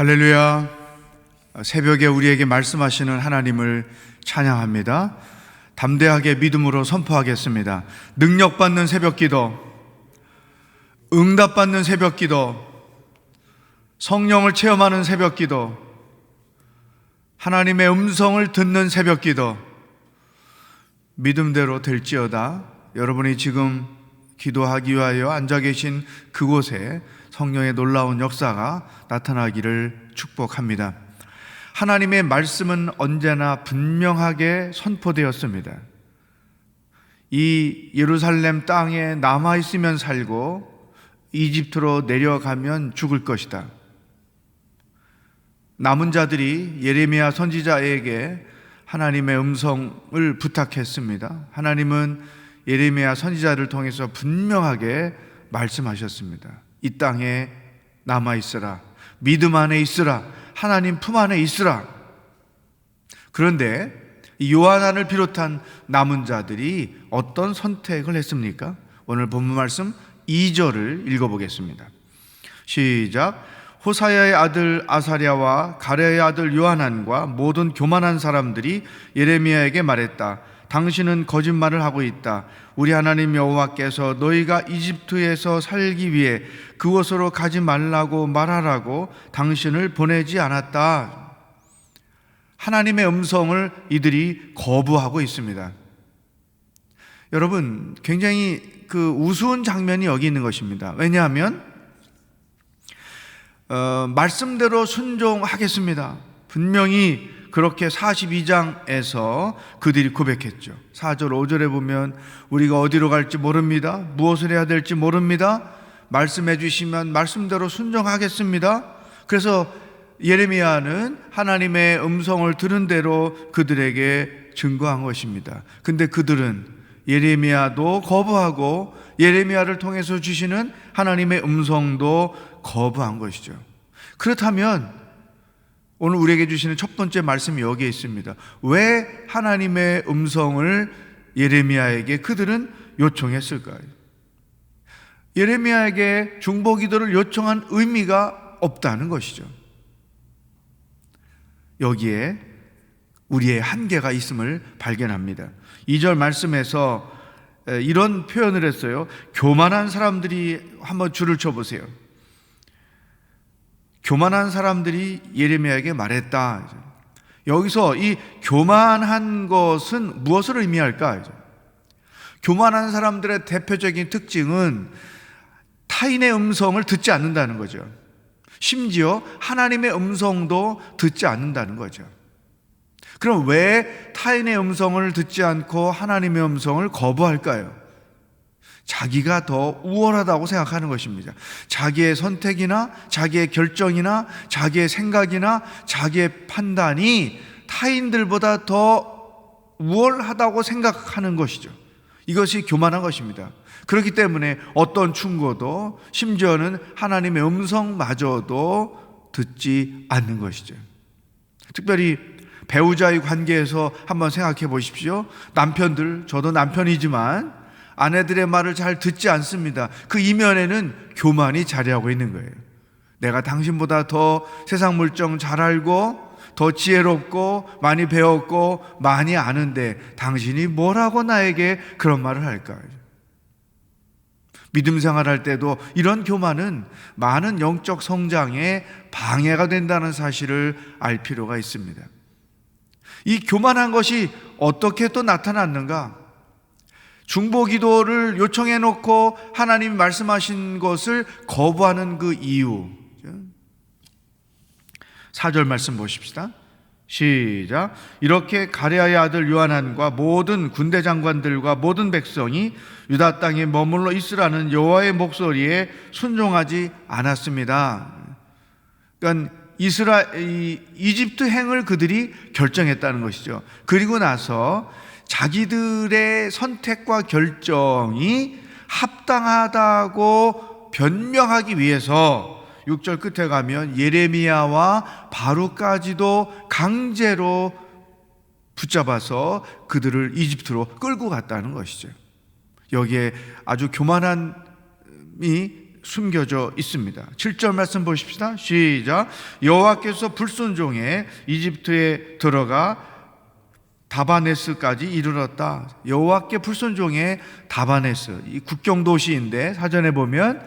할렐루야. 새벽에 우리에게 말씀하시는 하나님을 찬양합니다. 담대하게 믿음으로 선포하겠습니다. 능력받는 새벽기도, 응답받는 새벽기도, 성령을 체험하는 새벽기도, 하나님의 음성을 듣는 새벽기도, 믿음대로 될지어다. 여러분이 지금 기도하기 위하여 앉아 계신 그곳에 성령의 놀라운 역사가 나타나기를 축복합니다. 하나님의 말씀은 언제나 분명하게 선포되었습니다. 이 예루살렘 땅에 남아있으면 살고 이집트로 내려가면 죽을 것이다. 남은 자들이 예레미야 선지자에게 하나님의 음성을 부탁했습니다. 하나님은 예레미야 선지자를 통해서 분명하게 말씀하셨습니다. 이 땅에 남아있으라, 믿음 안에 있으라, 하나님 품 안에 있으라. 그런데 요한을 비롯한 남은 자들이 어떤 선택을 했습니까? 오늘 본문 말씀 2절을 읽어보겠습니다. 시작. 호사야의 아들 아사랴와 가랴의 아들 요하난과 모든 교만한 사람들이 예레미야에게 말했다. 당신은 거짓말을 하고 있다. 우리 하나님 여호와께서 너희가 이집트에서 살기 위해 그곳으로 가지 말라고 말하라고 당신을 보내지 않았다. 하나님의 음성을 이들이 거부하고 있습니다. 여러분, 굉장히 우스운 장면이 여기 있는 것입니다. 왜냐하면 말씀대로 순종하겠습니다. 분명히 그렇게 42장에서 그들이 고백했죠. 4절 5절에 보면 우리가 어디로 갈지 모릅니다. 무엇을 해야 될지 모릅니다. 말씀해 주시면 말씀대로 순종하겠습니다. 그래서 예레미야는 하나님의 음성을 들은 대로 그들에게 증거한 것입니다. 근데 그들은 예레미야도 거부하고 예레미야를 통해서 주시는 하나님의 음성도 거부한 것이죠. 그렇다면 오늘 우리에게 주시는 첫 번째 말씀이 여기에 있습니다. 왜 하나님의 음성을 예레미야에게 그들은 요청했을까요? 예레미야에게 중보기도를 요청한 의미가 없다는 것이죠. 여기에 우리의 한계가 있음을 발견합니다. 2절 말씀에서 이런 표현을 했어요. 교만한 사람들이, 한번 줄을 쳐보세요. 교만한 사람들이 예레미야에게 말했다. 여기서 이 교만한 것은 무엇을 의미할까? 교만한 사람들의 대표적인 특징은 타인의 음성을 듣지 않는다는 거죠. 심지어 하나님의 음성도 듣지 않는다는 거죠. 그럼 왜 타인의 음성을 듣지 않고 하나님의 음성을 거부할까요? 자기가 더 우월하다고 생각하는 것입니다. 자기의 선택이나 자기의 결정이나 자기의 생각이나 자기의 판단이 타인들보다 더 우월하다고 생각하는 것이죠. 이것이 교만한 것입니다. 그렇기 때문에 어떤 충고도, 심지어는 하나님의 음성마저도 듣지 않는 것이죠. 특별히 배우자의 관계에서 한번 생각해 보십시오. 남편들, 저도 남편이지만 아내들의 말을 잘 듣지 않습니다. 그 이면에는 교만이 자리하고 있는 거예요. 내가 당신보다 더 세상 물정 잘 알고 더 지혜롭고 많이 배웠고 많이 아는데 당신이 뭐라고 나에게 그런 말을 할까? 믿음 생활할 때도 이런 교만은 많은 영적 성장에 방해가 된다는 사실을 알 필요가 있습니다. 이 교만한 것이 어떻게 또 나타났는가? 중보기도를 요청해 놓고 하나님이 말씀하신 것을 거부하는 그 이유. 4절 말씀 보십시다. 시작. 이렇게 가랴의 아들 요하난과 모든 군대 장관들과 모든 백성이 유다 땅에 머물러 있으라는 여호와의 목소리에 순종하지 않았습니다. 그러니까 이집트 행을 그들이 결정했다는 것이죠. 그리고 나서 자기들의 선택과 결정이 합당하다고 변명하기 위해서 6절 끝에 가면 예레미야와 바룩까지도 강제로 붙잡아서 그들을 이집트로 끌고 갔다는 것이죠. 여기에 아주 교만함이 숨겨져 있습니다. 7절 말씀 보십시다. 시작. 여호와께서 불순종해 이집트에 들어가 다바네스까지 이르렀다. 여호와께 불순종해 다바네스, 이 국경 도시인데 사전에 보면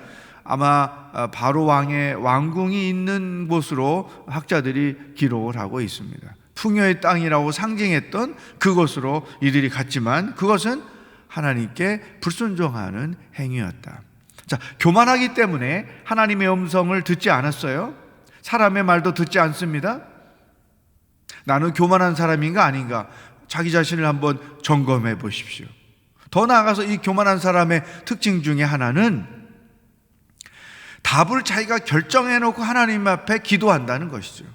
아마 바로 왕의 왕궁이 있는 곳으로 학자들이 기록을 하고 있습니다. 풍요의 땅이라고 상징했던 그곳으로 이들이 갔지만 그것은 하나님께 불순종하는 행위였다. 자, 교만하기 때문에 하나님의 음성을 듣지 않았어요. 사람의 말도 듣지 않습니다. 나는 교만한 사람인가 아닌가 자기 자신을 한번 점검해 보십시오. 더 나아가서 이 교만한 사람의 특징 중에 하나는 답을 자기가 결정해 놓고 하나님 앞에 기도한다는 것이죠.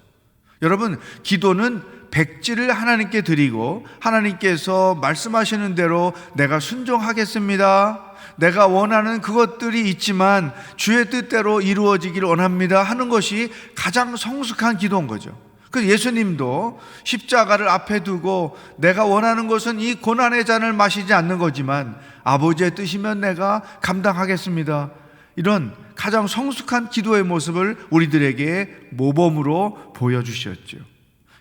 여러분, 기도는 백지를 하나님께 드리고 하나님께서 말씀하시는 대로 내가 순종하겠습니다, 내가 원하는 그것들이 있지만 주의 뜻대로 이루어지기를 원합니다 하는 것이 가장 성숙한 기도인 거죠. 그래서 예수님도 십자가를 앞에 두고 내가 원하는 것은 이 고난의 잔을 마시지 않는 거지만 아버지의 뜻이면 내가 감당하겠습니다, 이런 가장 성숙한 기도의 모습을 우리들에게 모범으로 보여주셨죠.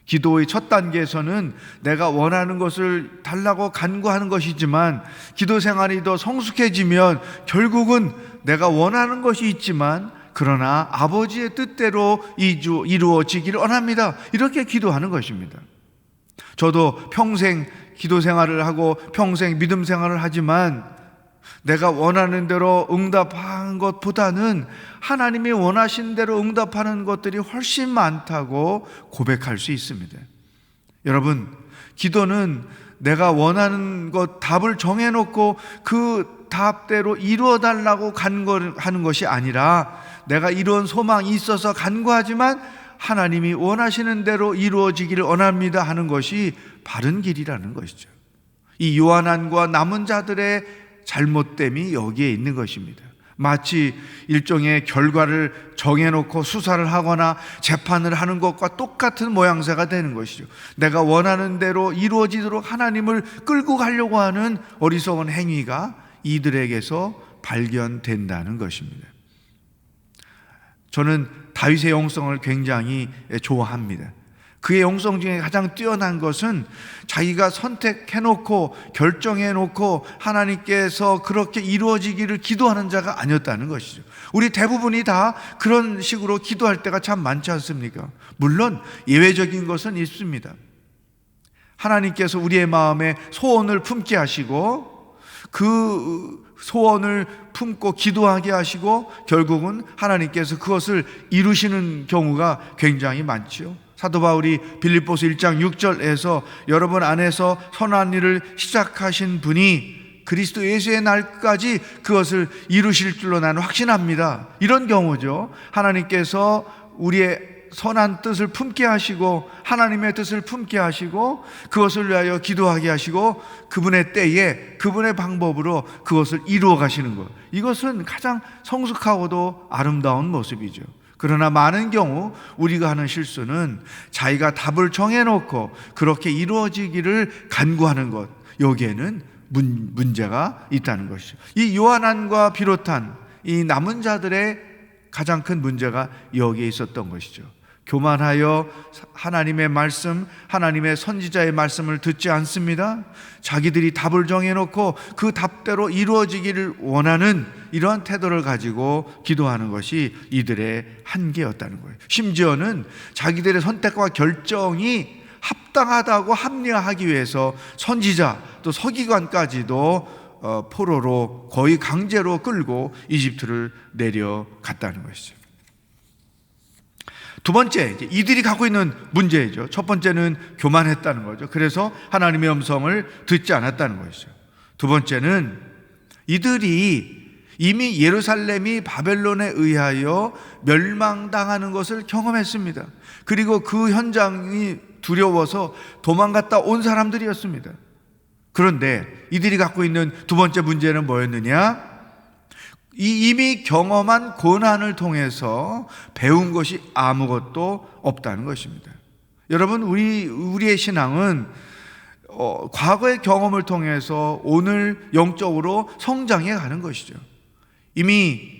기도의 첫 단계에서는 내가 원하는 것을 달라고 간구하는 것이지만 기도 생활이 더 성숙해지면 결국은 내가 원하는 것이 있지만 그러나 아버지의 뜻대로 이루어지기를 원합니다, 이렇게 기도하는 것입니다. 저도 평생 기도 생활을 하고 평생 믿음 생활을 하지만 내가 원하는 대로 응답한 것보다는 하나님이 원하신 대로 응답하는 것들이 훨씬 많다고 고백할 수 있습니다. 여러분, 기도는 내가 원하는 것 답을 정해놓고 그 답대로 이루어달라고 간구하는 것이 아니라 내가 이런 소망이 있어서 간구하지만 하나님이 원하시는 대로 이루어지기를 원합니다 하는 것이 바른 길이라는 것이죠. 이 요한안과 남은 자들의 잘못됨이 여기에 있는 것입니다. 마치 일종의 결과를 정해놓고 수사를 하거나 재판을 하는 것과 똑같은 모양새가 되는 것이죠. 내가 원하는 대로 이루어지도록 하나님을 끌고 가려고 하는 어리석은 행위가 이들에게서 발견된다는 것입니다. 저는 다윗의 영성을 굉장히 좋아합니다. 그의 영성 중에 가장 뛰어난 것은 자기가 선택해놓고 결정해놓고 하나님께서 그렇게 이루어지기를 기도하는 자가 아니었다는 것이죠. 우리 대부분이 다 그런 식으로 기도할 때가 참 많지 않습니까? 물론 예외적인 것은 있습니다. 하나님께서 우리의 마음에 소원을 품게 하시고 그 소원을 품고 기도하게 하시고 결국은 하나님께서 그것을 이루시는 경우가 굉장히 많지요. 사도 바울이 빌립보서 1장 6절에서 여러분 안에서 선한 일을 시작하신 분이 그리스도 예수의 날까지 그것을 이루실 줄로 나는 확신합니다, 이런 경우죠. 하나님께서 우리의 선한 뜻을 품게 하시고 하나님의 뜻을 품게 하시고 그것을 위하여 기도하게 하시고 그분의 때에 그분의 방법으로 그것을 이루어 가시는 것, 이것은 가장 성숙하고도 아름다운 모습이죠. 그러나 많은 경우 우리가 하는 실수는 자기가 답을 정해놓고 그렇게 이루어지기를 간구하는 것, 여기에는 문제가 있다는 것이죠. 이 요한안과 비롯한 이 남은 자들의 가장 큰 문제가 여기에 있었던 것이죠. 교만하여 하나님의 말씀, 하나님의 선지자의 말씀을 듣지 않습니다. 자기들이 답을 정해놓고 그 답대로 이루어지기를 원하는 이러한 태도를 가지고 기도하는 것이 이들의 한계였다는 거예요. 심지어는 자기들의 선택과 결정이 합당하다고 합리화하기 위해서 선지자 또 서기관까지도 포로로 거의 강제로 끌고 이집트를 내려갔다는 것이죠. 두 번째, 이들이 갖고 있는 문제죠. 첫 번째는 교만했다는 거죠. 그래서 하나님의 음성을 듣지 않았다는 것이죠. 두 번째는 이들이 이미 예루살렘이 바벨론에 의하여 멸망당하는 것을 경험했습니다. 그리고 그 현장이 두려워서 도망갔다 온 사람들이었습니다. 그런데 이들이 갖고 있는 두 번째 문제는 뭐였느냐? 이미 경험한 고난을 통해서 배운 것이 아무것도 없다는 것입니다. 여러분, 우리의 신앙은 과거의 경험을 통해서 오늘 영적으로 성장해 가는 것이죠. 이미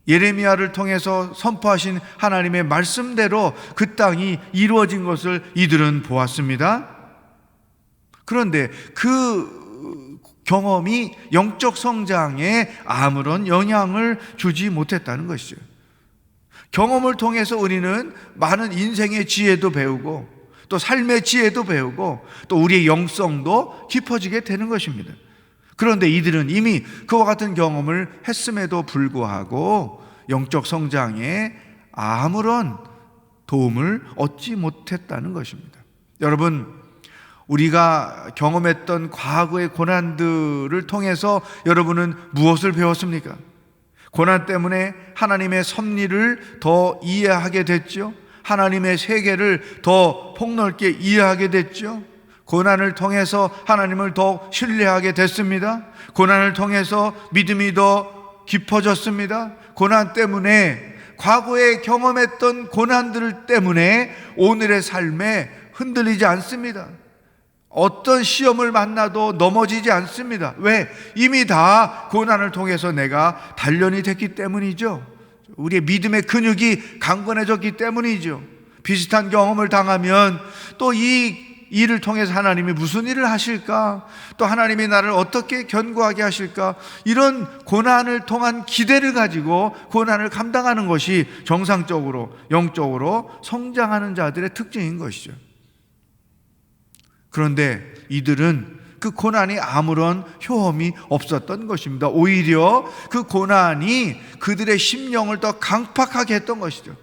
예레미야를 통해서 선포하신 하나님의 말씀대로 그 땅이 이루어진 것을 이들은 보았습니다. 그런데 그 경험이 영적 성장에 아무런 영향을 주지 못했다는 것이죠. 경험을 통해서 우리는 많은 인생의 지혜도 배우고 또 삶의 지혜도 배우고 또 우리의 영성도 깊어지게 되는 것입니다. 그런데 이들은 이미 그와 같은 경험을 했음에도 불구하고 영적 성장에 아무런 도움을 얻지 못했다는 것입니다. 여러분, 우리가 경험했던 과거의 고난들을 통해서 여러분은 무엇을 배웠습니까? 고난 때문에 하나님의 섭리를 더 이해하게 됐죠. 하나님의 세계를 더 폭넓게 이해하게 됐죠. 고난을 통해서 하나님을 더 신뢰하게 됐습니다. 고난을 통해서 믿음이 더 깊어졌습니다. 고난 때문에, 과거에 경험했던 고난들 때문에 오늘의 삶에 흔들리지 않습니다. 어떤 시험을 만나도 넘어지지 않습니다. 왜? 이미 다 고난을 통해서 내가 단련이 됐기 때문이죠. 우리의 믿음의 근육이 강건해졌기 때문이죠. 비슷한 경험을 당하면 또 이 일을 통해서 하나님이 무슨 일을 하실까? 또 하나님이 나를 어떻게 견고하게 하실까? 이런 고난을 통한 기대를 가지고 고난을 감당하는 것이 정상적으로 영적으로 성장하는 자들의 특징인 것이죠. 그런데 이들은 그 고난이 아무런 효험이 없었던 것입니다. 오히려 그 고난이 그들의 심령을 더 강팍하게 했던 것이죠.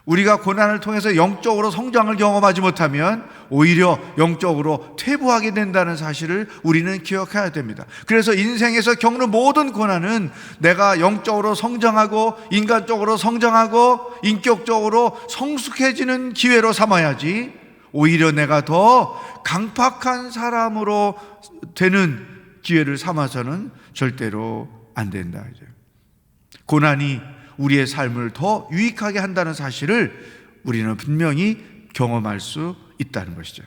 우리가 고난을 통해서 영적으로 성장을 경험하지 못하면 오히려 영적으로 퇴보하게 된다는 사실을 우리는 기억해야 됩니다. 그래서 인생에서 겪는 모든 고난은 내가 영적으로 성장하고 인간적으로 성장하고 인격적으로 성숙해지는 기회로 삼아야지, 오히려 내가 더 강팍한 사람으로 되는 기회를 삼아서는 절대로 안 된다. 고난이 우리의 삶을 더 유익하게 한다는 사실을 우리는 분명히 경험할 수 있다는 것이죠.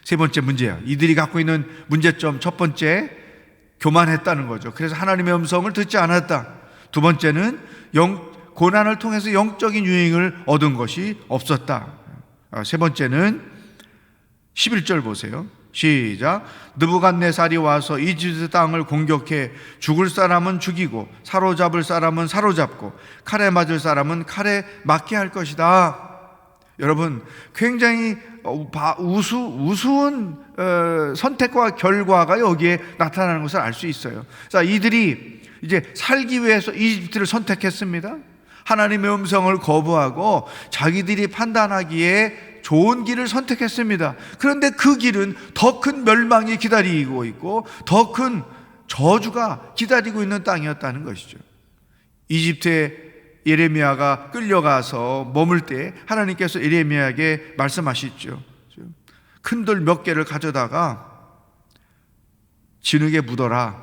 세 번째 문제야. 이들이 갖고 있는 문제점, 첫 번째, 교만했다는 거죠. 그래서 하나님의 음성을 듣지 않았다. 두 번째는 고난을 통해서 영적인 유익을 얻은 것이 없었다. 세 번째는 11절 보세요. 시작. 느부갓네살이 와서 이집트 땅을 공격해 죽을 사람은 죽이고 사로잡을 사람은 사로잡고 칼에 맞을 사람은 칼에 맞게 할 것이다. 여러분, 굉장히 우스운 선택과 결과가 여기에 나타나는 것을 알 수 있어요. 자, 이들이 이제 살기 위해서 이집트를 선택했습니다. 하나님의 음성을 거부하고 자기들이 판단하기에 좋은 길을 선택했습니다. 그런데 그 길은 더 큰 멸망이 기다리고 있고 더 큰 저주가 기다리고 있는 땅이었다는 것이죠. 이집트에 예레미야가 끌려가서 머물 때 하나님께서 예레미야에게 말씀하시죠. 큰 돌 몇 개를 가져다가 진흙에 묻어라.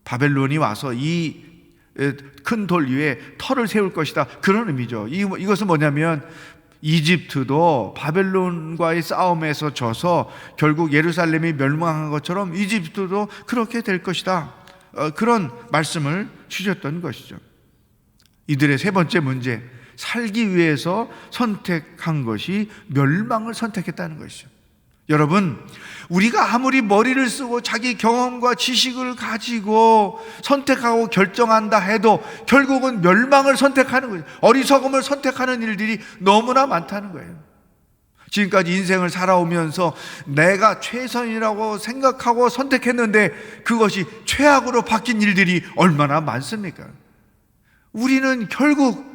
바벨론이 와서 이 큰 돌 위에 터를 세울 것이다. 그런 의미죠. 이것은 뭐냐면 이집트도 바벨론과의 싸움에서 져서 결국 예루살렘이 멸망한 것처럼 이집트도 그렇게 될 것이다. 그런 말씀을 주셨던 것이죠. 이들의 세 번째 문제, 살기 위해서 선택한 것이 멸망을 선택했다는 것이죠. 여러분, 우리가 아무리 머리를 쓰고 자기 경험과 지식을 가지고 선택하고 결정한다 해도 결국은 멸망을 선택하는 거예요. 어리석음을 선택하는 일들이 너무나 많다는 거예요. 지금까지 인생을 살아오면서 내가 최선이라고 생각하고 선택했는데 그것이 최악으로 바뀐 일들이 얼마나 많습니까? 우리는 결국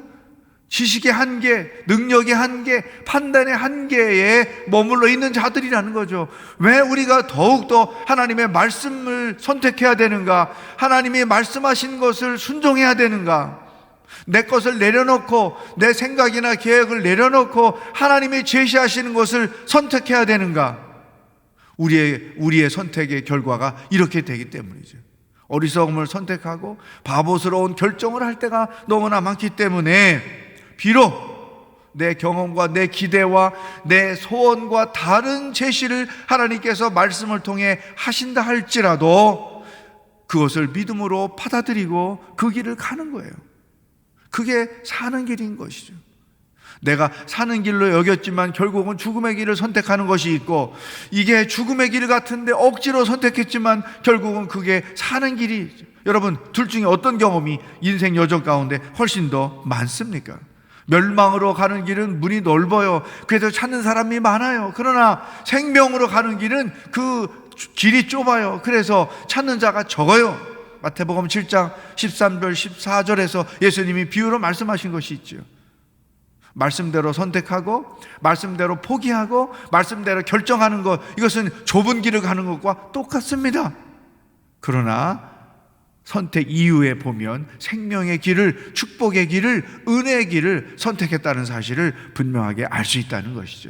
지식의 한계, 능력의 한계, 판단의 한계에 머물러 있는 자들이라는 거죠. 왜 우리가 더욱더 하나님의 말씀을 선택해야 되는가? 하나님이 말씀하신 것을 순종해야 되는가? 내 것을 내려놓고 내 생각이나 계획을 내려놓고 하나님이 제시하시는 것을 선택해야 되는가? 우리의 선택의 결과가 이렇게 되기 때문이죠. 어리석음을 선택하고 바보스러운 결정을 할 때가 너무나 많기 때문에 비록 내 경험과 내 기대와 내 소원과 다른 제시를 하나님께서 말씀을 통해 하신다 할지라도 그것을 믿음으로 받아들이고 그 길을 가는 거예요. 그게 사는 길인 것이죠. 내가 사는 길로 여겼지만 결국은 죽음의 길을 선택하는 것이 있고, 이게 죽음의 길 같은데 억지로 선택했지만 결국은 그게 사는 길이, 여러분 둘 중에 어떤 경험이 인생 여정 가운데 훨씬 더 많습니까? 멸망으로 가는 길은 문이 넓어요. 그래도 찾는 사람이 많아요. 그러나 생명으로 가는 길은 그 길이 좁아요. 그래서 찾는 자가 적어요. 마태복음 7장 13절 14절에서 예수님이 비유로 말씀하신 것이 있죠. 말씀대로 선택하고 말씀대로 포기하고 말씀대로 결정하는 것, 이것은 좁은 길을 가는 것과 똑같습니다. 그러나 선택 이후에 보면 생명의 길을, 축복의 길을, 은혜의 길을 선택했다는 사실을 분명하게 알 수 있다는 것이죠.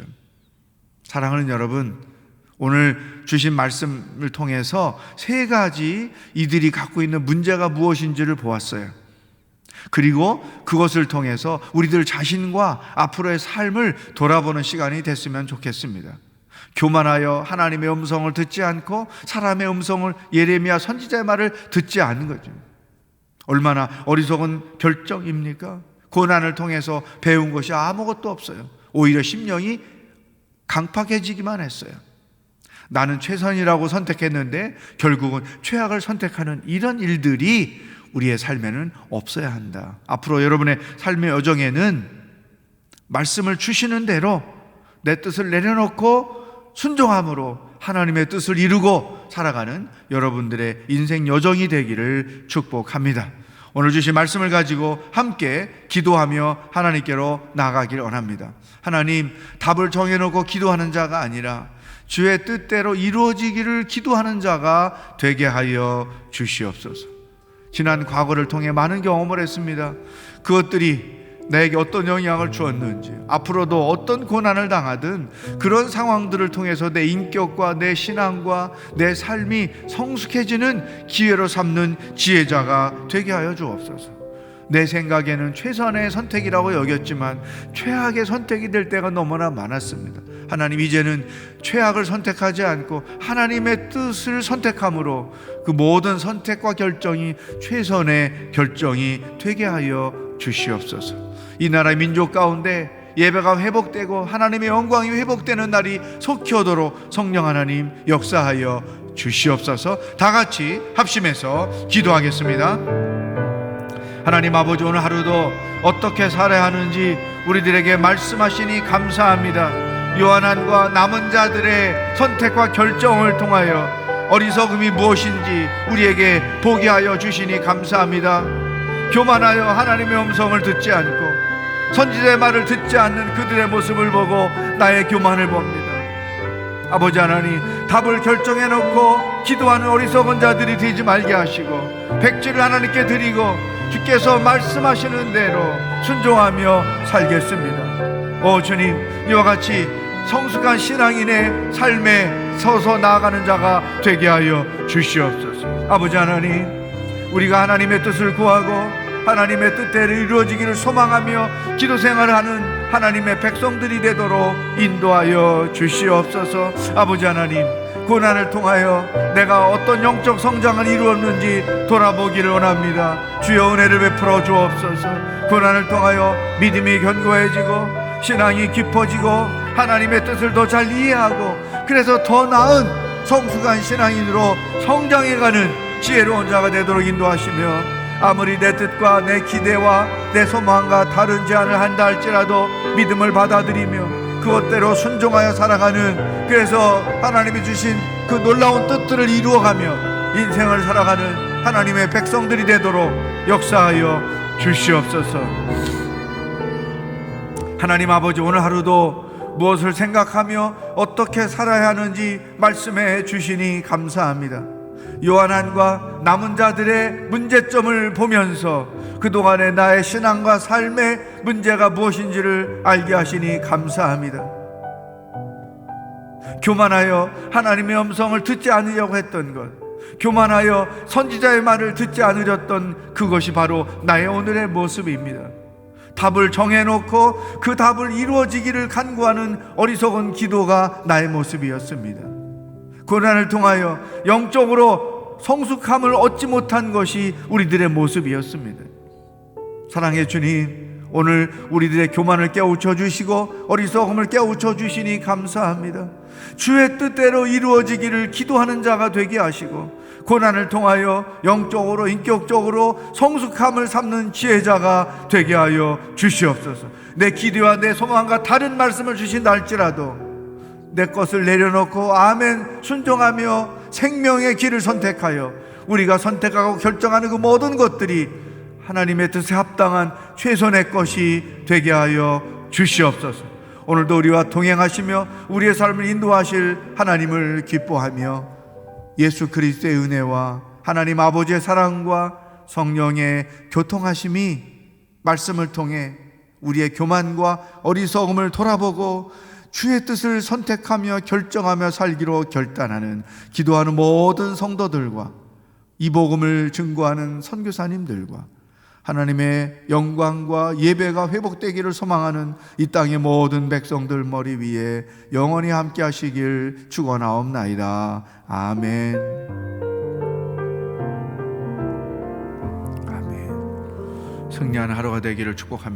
사랑하는 여러분, 오늘 주신 말씀을 통해서 세 가지 이들이 갖고 있는 문제가 무엇인지를 보았어요. 그리고 그것을 통해서 우리들 자신과 앞으로의 삶을 돌아보는 시간이 됐으면 좋겠습니다. 교만하여 하나님의 음성을 듣지 않고 사람의 음성을, 예레미야 선지자의 말을 듣지 않는 거죠. 얼마나 어리석은 결정입니까? 고난을 통해서 배운 것이 아무것도 없어요. 오히려 심령이 강팍해지기만 했어요. 나는 최선이라고 선택했는데 결국은 최악을 선택하는 이런 일들이 우리의 삶에는 없어야 한다. 앞으로 여러분의 삶의 여정에는 말씀을 주시는 대로 내 뜻을 내려놓고 순종함으로 하나님의 뜻을 이루고 살아가는 여러분들의 인생 여정이 되기를 축복합니다. 오늘 주신 말씀을 가지고 함께 기도하며 하나님께로 나아가길 원합니다. 하나님, 답을 정해놓고 기도하는 자가 아니라 주의 뜻대로 이루어지기를 기도하는 자가 되게 하여 주시옵소서. 지난 과거를 통해 많은 경험을 했습니다. 그것들이 나에게 어떤 영향을 주었는지, 앞으로도 어떤 고난을 당하든 그런 상황들을 통해서 내 인격과 내 신앙과 내 삶이 성숙해지는 기회로 삼는 지혜자가 되게 하여 주옵소서. 내 생각에는 최선의 선택이라고 여겼지만 최악의 선택이 될 때가 너무나 많았습니다. 하나님, 이제는 최악을 선택하지 않고 하나님의 뜻을 선택함으로 그 모든 선택과 결정이 최선의 결정이 되게 하여 주시옵소서. 이 나라의 민족 가운데 예배가 회복되고 하나님의 영광이 회복되는 날이 속히 오도록 성령 하나님 역사하여 주시옵소서. 다 같이 합심해서 기도하겠습니다. 하나님 아버지, 오늘 하루도 어떻게 살아야 하는지 우리들에게 말씀하시니 감사합니다. 요한안과 남은 자들의 선택과 결정을 통하여 어리석음이 무엇인지 우리에게 보게 하여 주시니 감사합니다. 교만하여 하나님의 음성을 듣지 않고 선지자의 말을 듣지 않는 그들의 모습을 보고 나의 교만을 봅니다. 아버지 하나님, 답을 결정해 놓고 기도하는 어리석은 자들이 되지 말게 하시고 백지를 하나님께 드리고 주께서 말씀하시는 대로 순종하며 살겠습니다. 오 주님, 이와 같이 성숙한 신앙인의 삶에 서서 나아가는 자가 되게 하여 주시옵소서. 아버지 하나님, 우리가 하나님의 뜻을 구하고 하나님의 뜻대로 이루어지기를 소망하며 기도 생활을 하는 하나님의 백성들이 되도록 인도하여 주시옵소서. 아버지 하나님, 고난을 통하여 내가 어떤 영적 성장을 이루었는지 돌아보기를 원합니다. 주여 은혜를 베풀어 주옵소서. 고난을 통하여 믿음이 견고해지고 신앙이 깊어지고 하나님의 뜻을 더 잘 이해하고 그래서 더 나은 성숙한 신앙인으로 성장해가는 지혜로운 자가 되도록 인도하시며, 아무리 내 뜻과 내 기대와 내 소망과 다른 제안을 한다 할지라도 믿음을 받아들이며 그것대로 순종하여 살아가는, 그래서 하나님이 주신 그 놀라운 뜻들을 이루어가며 인생을 살아가는 하나님의 백성들이 되도록 역사하여 주시옵소서. 하나님 아버지, 오늘 하루도 무엇을 생각하며 어떻게 살아야 하는지 말씀해 주시니 감사합니다. 요한안과 남은 자들의 문제점을 보면서 그동안의 나의 신앙과 삶의 문제가 무엇인지를 알게 하시니 감사합니다. 교만하여 하나님의 음성을 듣지 않으려고 했던 것, 교만하여 선지자의 말을 듣지 않으렸던 그것이 바로 나의 오늘의 모습입니다. 답을 정해놓고 그 답을 이루어지기를 간구하는 어리석은 기도가 나의 모습이었습니다. 고난을 통하여 영적으로 성숙함을 얻지 못한 것이 우리들의 모습이었습니다. 사랑의 주님, 오늘 우리들의 교만을 깨우쳐 주시고 어리석음을 깨우쳐 주시니 감사합니다. 주의 뜻대로 이루어지기를 기도하는 자가 되게 하시고 고난을 통하여 영적으로 인격적으로 성숙함을 삼는 지혜자가 되게 하여 주시옵소서. 내 기대와 내 소망과 다른 말씀을 주신다 할지라도 내 것을 내려놓고 아멘 순종하며 생명의 길을 선택하여 우리가 선택하고 결정하는 그 모든 것들이 하나님의 뜻에 합당한 최선의 것이 되게 하여 주시옵소서. 오늘도 우리와 동행하시며 우리의 삶을 인도하실 하나님을 기뻐하며 예수 그리스도의 은혜와 하나님 아버지의 사랑과 성령의 교통하심이 말씀을 통해 우리의 교만과 어리석음을 돌아보고 주의 뜻을 선택하며 결정하며 살기로 결단하는 기도하는 모든 성도들과 이 복음을 증거하는 선교사님들과 하나님의 영광과 예배가 회복되기를 소망하는 이 땅의 모든 백성들 머리 위에 영원히 함께 하시길 축원하옵나이다. 아멘. 아멘. 승리하는 하루가 되기를 축복합니다.